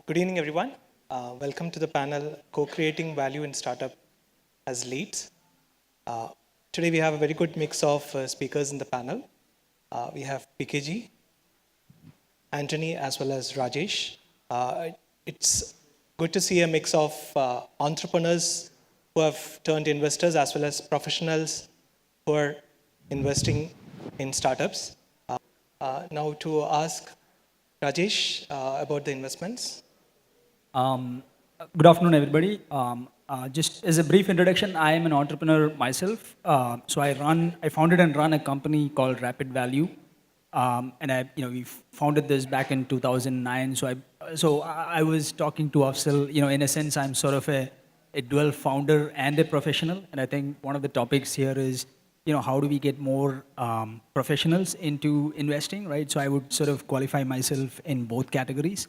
Good evening, everyone. Welcome to the panel, Co-Creating Value in Startup as Leads. Uh, Today, we have a very good mix of speakers in the panel. We have PKG, Anthony, as well as Rajesh. It's good to see a mix of entrepreneurs who have turned investors as well as professionals who are investing in startups. Now to ask Rajesh about the investments. Good afternoon, everybody. Just as a brief introduction, I am an entrepreneur myself. I founded and run a company called Rapid Value, we founded this back in 2009. I was talking to Afsal. In a sense, I'm sort of a dual founder and a professional. And I think one of the topics here is, how do we get more professionals into investing, right? So I would sort of qualify myself in both categories.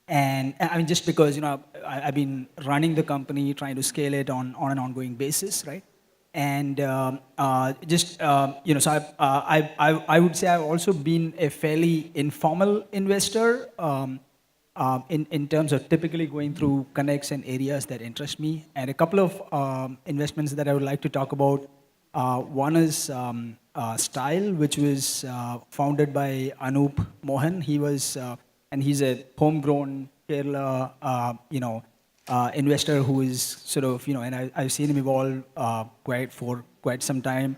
And I mean, just because, I've been running the company, trying to scale it on an ongoing basis, right? And I would say I've also been a fairly informal investor in terms of typically going through connects and areas that interest me. And a couple of investments that I would like to talk about. One is Styl, which was founded by Anup Mohan. And he's a homegrown Kerala, investor who is sort of, and I've seen him evolve for quite some time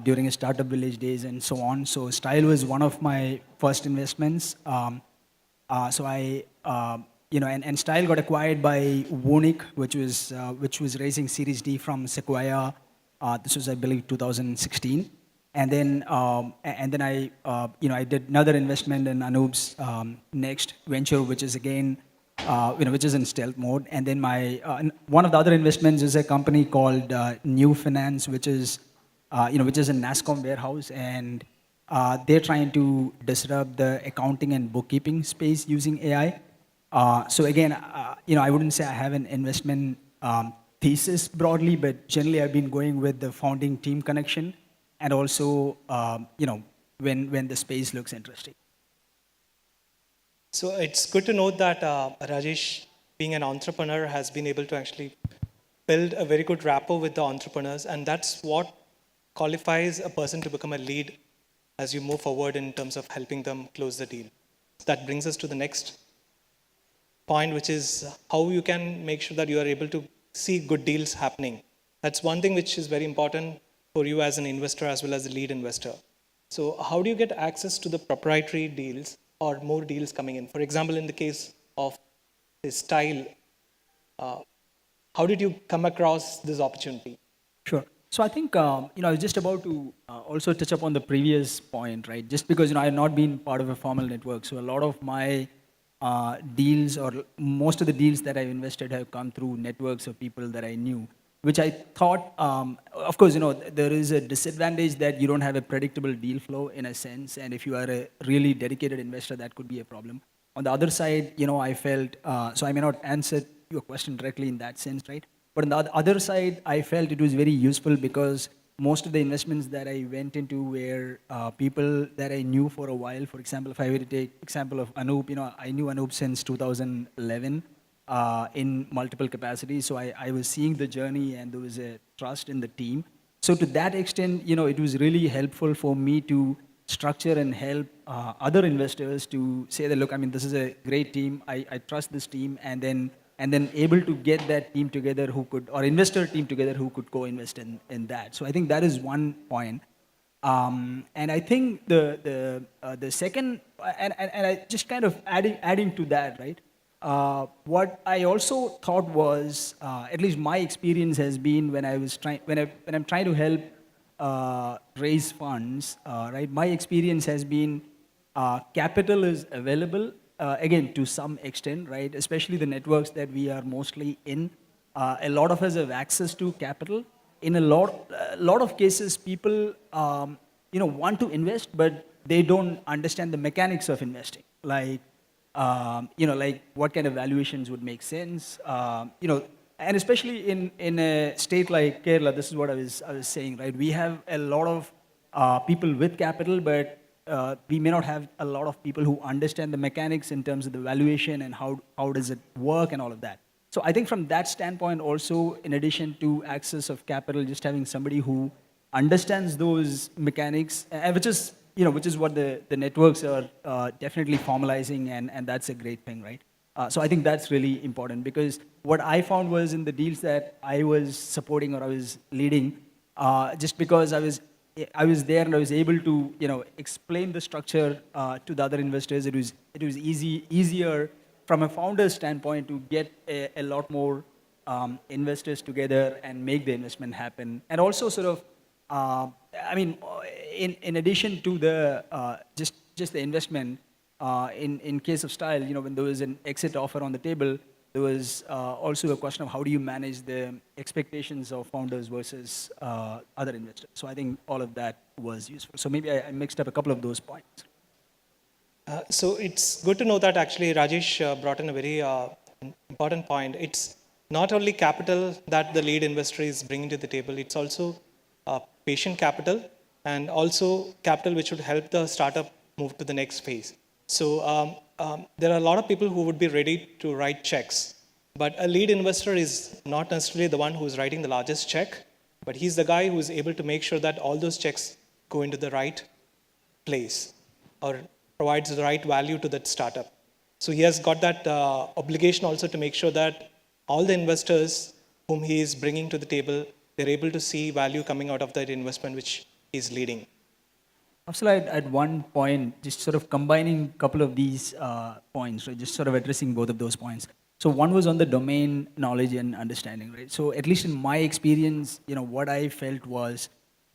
during his startup village days and so on. So Styl was one of my first investments. And Styl got acquired by Wonic, which was raising Series D from Sequoia. This was, I believe, 2016. And then I did another investment in Anup's next venture, which is again, which is in stealth mode. And then one of the other investments is a company called New Finance, which is a NASCOM warehouse, and they're trying to disrupt the accounting and bookkeeping space using AI. So again, I wouldn't say I have an investment thesis broadly, but generally I've been going with the founding team connection. And also, when the space looks interesting. So it's good to note that Rajesh, being an entrepreneur, has been able to actually build a very good rapport with the entrepreneurs. And that's what qualifies a person to become a lead as you move forward in terms of helping them close the deal. That brings us to the next point, which is how you can make sure that you are able to see good deals happening. That's one thing which is very important for you as an investor as well as a lead investor. So how do you get access to the proprietary deals or more deals coming in? For example, in the case of this Styl, how did you come across this opportunity? Sure. So I think, I was just about to also touch upon the previous point, right? Just because, I have not been part of a formal network. So a lot of my deals, or most of the deals that I've invested, have come through networks of people that I knew, which I thought, of course, there is a disadvantage that you don't have a predictable deal flow in a sense. And if you are a really dedicated investor, that could be a problem. On the other side, I felt, so I may not answer your question directly in that sense, right? But on the other side, I felt it was very useful because most of the investments that I went into were people that I knew for a while. For example, if I were to take example of Anup, I knew Anup since 2011. In multiple capacities. So I was seeing the journey, and there was a trust in the team. So to that extent, it was really helpful for me to structure and help other investors to say that, look, I mean, this is a great team. I trust this team, and then able to get that team together or investor team together who could co-invest in that. So I think that is one point. And I think the second, and I just kind of adding to that, right? What I also thought was, at least my experience has been when I'm trying to help raise funds, right? My experience has been capital is available again to some extent, right? Especially the networks that we are mostly in. A lot of us have access to capital. In a lot of cases, people want to invest, but they don't understand the mechanics of investing, like what kind of valuations would make sense, and especially in a state like Kerala, this is what I was saying, right? We have a lot of people with capital, but we may not have a lot of people who understand the mechanics in terms of the valuation and how does it work and all of that. So I think from that standpoint also, in addition to access of capital, just having somebody who understands those mechanics, which is, which is what the networks are definitely formalizing, and that's a great thing, right? So I think that's really important, because what I found was in the deals that I was supporting or I was leading, just because I was there and I was able to, explain the structure to the other investors. It was easier from a founder's standpoint to get a lot more investors together and make the investment happen. And also sort of, I mean, in addition to the just the investment, in case of Style, when there was an exit offer on the table, there was also a question of how do you manage the expectations of founders versus other investors. So I think all of that was useful. So maybe I mixed up a couple of those points. So it's good to know that actually Rajesh brought in a very important point. It's not only capital that the lead investor is bringing to the table, it's also patient capital, and also capital which would help the startup move to the next phase. So there are a lot of people who would be ready to write checks, but a lead investor is not necessarily the one who is writing the largest check, but he's the guy who is able to make sure that all those checks go into the right place or provides the right value to that startup. So he has got that obligation also to make sure that all the investors whom he is bringing to the table, they're able to see value coming out of that investment which he's leading. Also, at one point, just sort of combining a couple of these points, right? Just sort of addressing both of those points. So one was on the domain knowledge and understanding, right? So at least in my experience, what I felt was,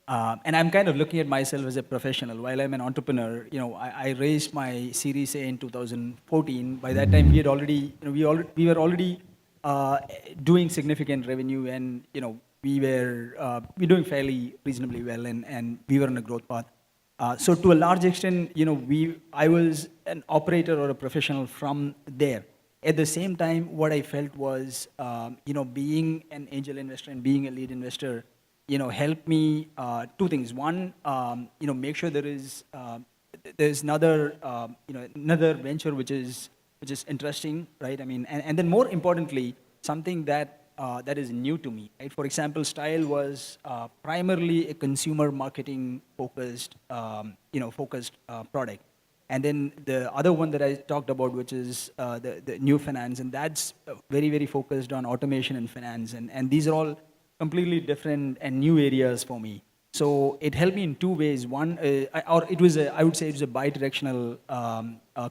and I'm kind of looking at myself as a professional. While I'm an entrepreneur, I raised my Series A in 2014. By that time, we had already, we were already doing significant revenue, and we doing fairly reasonably well, and we were on a growth path. So to a large extent, I was an operator or a professional from there. At the same time, what I felt was, being an angel investor and being a lead investor, helped me two things. One, make sure there's another, another venture which is interesting, right? I mean, and then more importantly, something that is new to me, right? For example, Style was primarily a consumer marketing focused, product. And then the other one that I talked about, which is the new finance, and that's very, very focused on automation and finance. And these are all completely different and new areas for me. So it helped me in two ways. One, I would say it was a bi-directional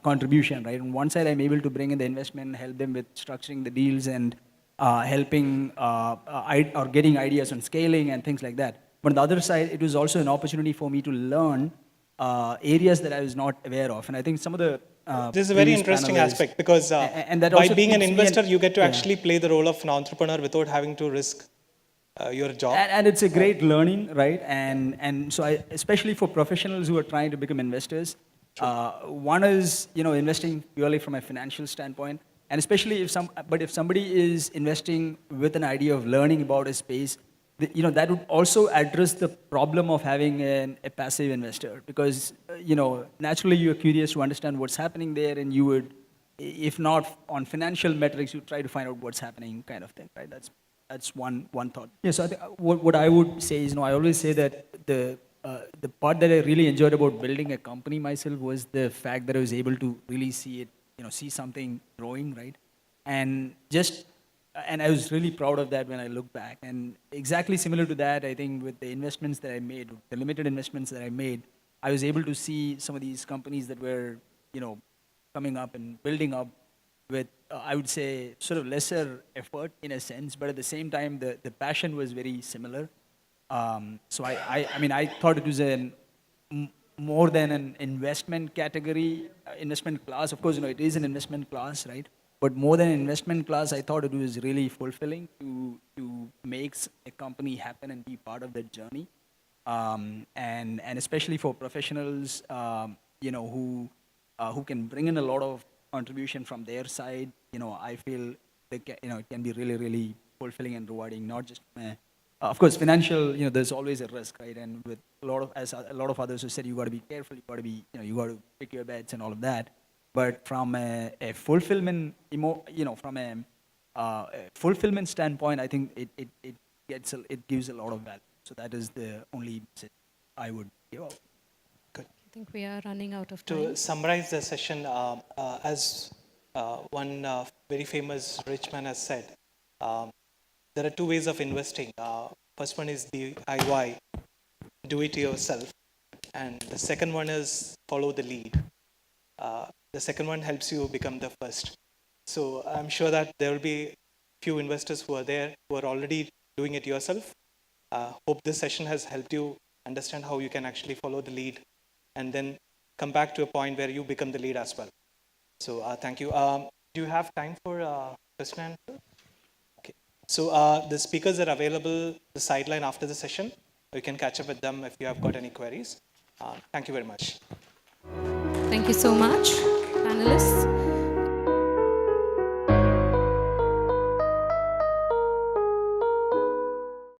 contribution, right? On one side, I'm able to bring in the investment, help them with structuring the deals and helping or getting ideas on scaling and things like that. But on the other side, it was also an opportunity for me to learn areas that I was not aware of. And I think some of the this is a very interesting aspect, because and that by also being an keeps me investor, you get to actually play the role of an entrepreneur without having to risk your job. And it's a great learning, right? And so especially for professionals who are trying to become investors, one is investing purely from a financial standpoint, and especially if somebody is investing with an idea of learning about a space, that would also address the problem of having a passive investor, because naturally you're curious to understand what's happening there, and you would, if not on financial metrics, you try to find out what's happening, kind of thing, right? That's one thought. Yeah, so I think what I would say is, I always say that the part that I really enjoyed about building a company myself was the fact that I was able to really see it, see something growing, right? And I was really proud of that when I look back. And exactly similar to that, I think with the investments that I made, the limited investments that I made, I was able to see some of these companies that were, coming up and building up with, I would say, sort of lesser effort in a sense, but at the same time, the passion was very similar. So I thought it was more than an investment category, investment class. Of course, it is an investment class, right? But more than an investment class, I thought it was really fulfilling to make a company happen and be part of that journey. And especially for professionals, who can bring in a lot of contribution from their side, I feel it can be really, really fulfilling and rewarding, not just from of course, financial, there's always a risk, right? And with a lot of others who said, you got to be careful, you got to be, you got to pick your bets and all of that. But from a fulfillment, from a fulfillment standpoint, I think it gives a lot of value. So that is the only message I would give out. Good. I think we are running out of time. To summarize the session, as one very famous rich man has said, um, there are two ways of investing. First one is DIY, do it yourself, and the second one is follow the lead. The second one helps you become the first. So I'm sure that there will be few investors who are there who are already doing it yourself. Hope this session has helped you understand how you can actually follow the lead and then come back to a point where you become the lead as well. So thank you. Do you have time for question and answer? Okay. So the speakers are available the sideline after the session. You can catch up with them if you have got any queries. Thank you very much. Thank you so much, panelists.